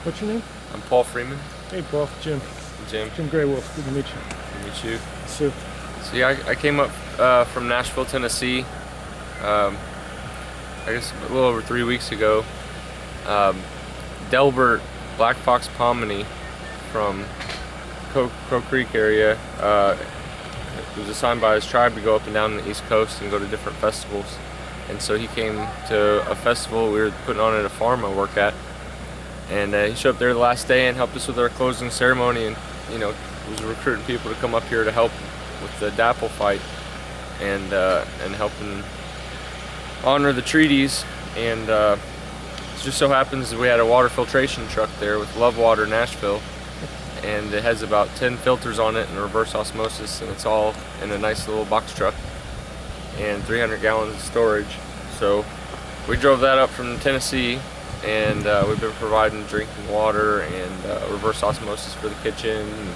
What's your name? I'm Paul Freeman. Hey, Paul. Jim. Jim. Jim Graywolf. Good to meet you. Good to meet you. Sue. So yeah, I came up from Nashville, Tennessee. I guess a little over 3 weeks ago. Delbert Black Fox Pomini from Crow Creek area was assigned by his tribe to go up and down the East Coast and go to different festivals. And so he came to a festival we were putting on at a farm I work at. And he showed up there the last day and helped us with our closing ceremony, and was recruiting people to come up here to help with the dapple fight and helping honor the treaties. And it just so happens that we had a water filtration truck there with Love Water Nashville, and it has about 10 filters on it and reverse osmosis, and it's all in a nice little box truck and 300 gallons of storage. So we drove that up from Tennessee, and we've been providing drinking water and reverse osmosis for the kitchen, and,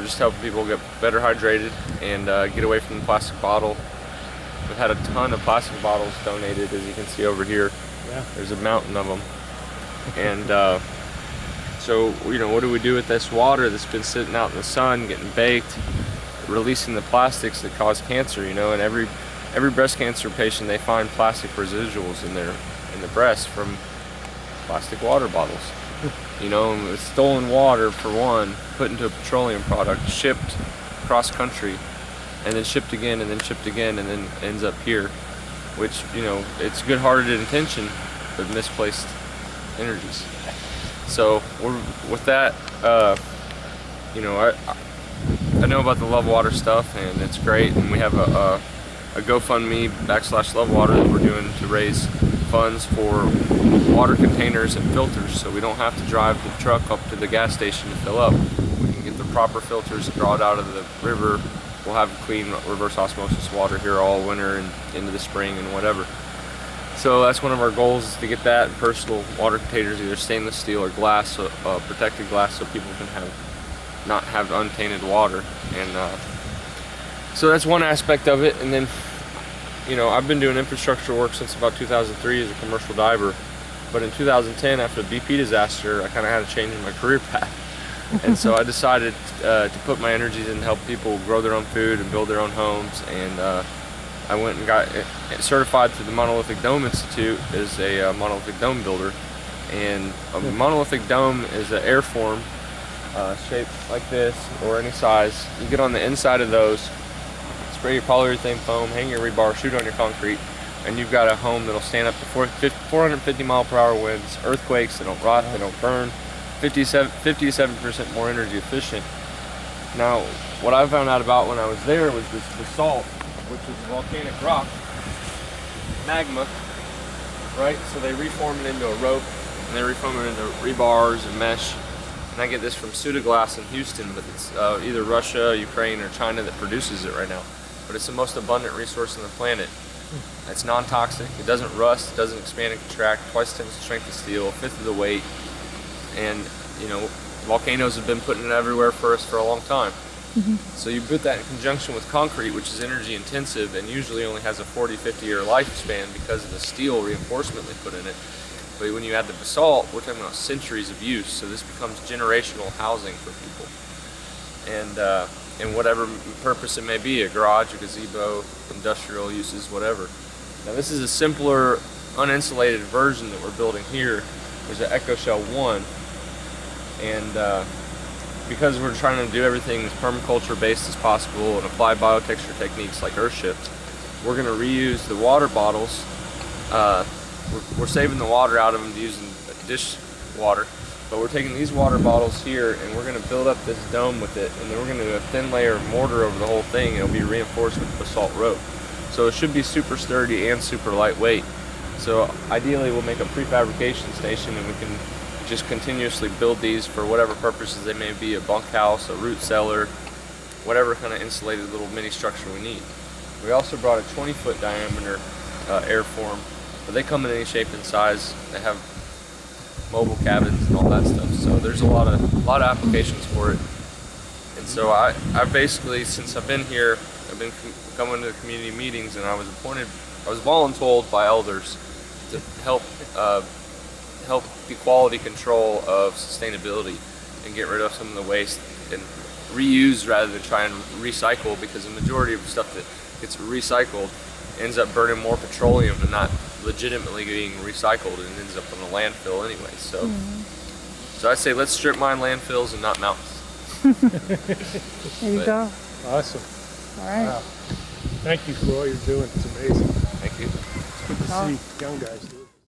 just helping people get better hydrated and get away from the plastic bottle. We've had a ton of plastic bottles donated, as you can see over here. Yeah. There's a mountain of them. And so, what do we do with this water that's been sitting out in the sun, getting baked, releasing the plastics that cause cancer? And every breast cancer patient, they find plastic residuals in the breast from plastic water bottles. It's stolen water, for one, put into a petroleum product, shipped cross country, and then shipped again, and then shipped again, and then ends up here, which, it's good-hearted intention, but misplaced energies. So with that, I know about the Love Water stuff, and it's great, and we have a GoFundMe /Love Water that we're doing to raise funds for water containers and filters, so we don't have to drive the truck up to the gas station to fill up. We can get the proper filters, draw it out of the river. We'll have clean reverse osmosis water here all winter and into the spring and whatever. So that's one of our goals, is to get that in personal water containers, either stainless steel or glass, protected glass, so people can not have untainted water. And so that's one aspect of it. And then, I've been doing infrastructure work since about 2003 as a commercial diver. But in 2010, after the BP disaster, I kind of had a change in my career path. And so I decided to put my energies in to help people grow their own food and build their own homes. And I went and got certified through the Monolithic Dome Institute as a monolithic dome builder. And a monolithic dome is an airform shaped like this, or any size. You get on the inside of those, spray your polyurethane foam, hang your rebar, shoot on your concrete, and you've got a home that'll stand up to 450 mile per hour winds, earthquakes, they don't rot, they don't burn, 50 to 7% more energy efficient. Now, what I found out about when I was there was this basalt, which is volcanic rock, magma, right? So they reform it into a rope, and they reform it into rebars and mesh. And I get this from Sudaglass in Houston, but it's either Russia, Ukraine, or China that produces it right now. But it's the most abundant resource on the planet. It's non-toxic, it doesn't rust, it doesn't expand and contract, twice times the strength of steel, a fifth of the weight. And, volcanoes have been putting it everywhere for us for a long time. So you put that in conjunction with concrete, which is energy intensive and usually only has a 40-50 year lifespan because of the steel reinforcement they put in it. But when you add the basalt, we're talking about centuries of use, so this becomes generational housing for people. And whatever purpose it may be, a garage, a gazebo, industrial uses, whatever. Now this is a simpler, uninsulated version that we're building here. There's an Echo Shell 1, and because we're trying to do everything as permaculture based as possible and apply biotexture techniques like earthshift, we're going to reuse the water bottles. We're saving the water out of them using dish water, but we're taking these water bottles here and we're going to build up this dome with it, and then we're going to do a thin layer of mortar over the whole thing, and it'll be reinforced with basalt rope. So it should be super sturdy and super lightweight. So ideally we'll make a prefabrication station, and we can just continuously build these for whatever purposes they may be, a bunkhouse, a root cellar, whatever kind of insulated little mini structure we need. We also brought a 20-foot diameter airform, but they come in any shape and size. They have mobile cabins and all that stuff, so there's a lot of applications for it. And so I basically, since I've been here, I've been coming to the community meetings, and I was voluntold by elders to help help the quality control of sustainability and get rid of some of the waste and reuse rather than try and recycle, because the majority of stuff that gets recycled ends up burning more petroleum and not legitimately being recycled, and ends up in a landfill anyway. So, so I say let's strip mine landfills and not mountains. There you go. Awesome. All right. Wow. Thank you for all you're doing. It's amazing. Thank you. It's good to see young guys do it.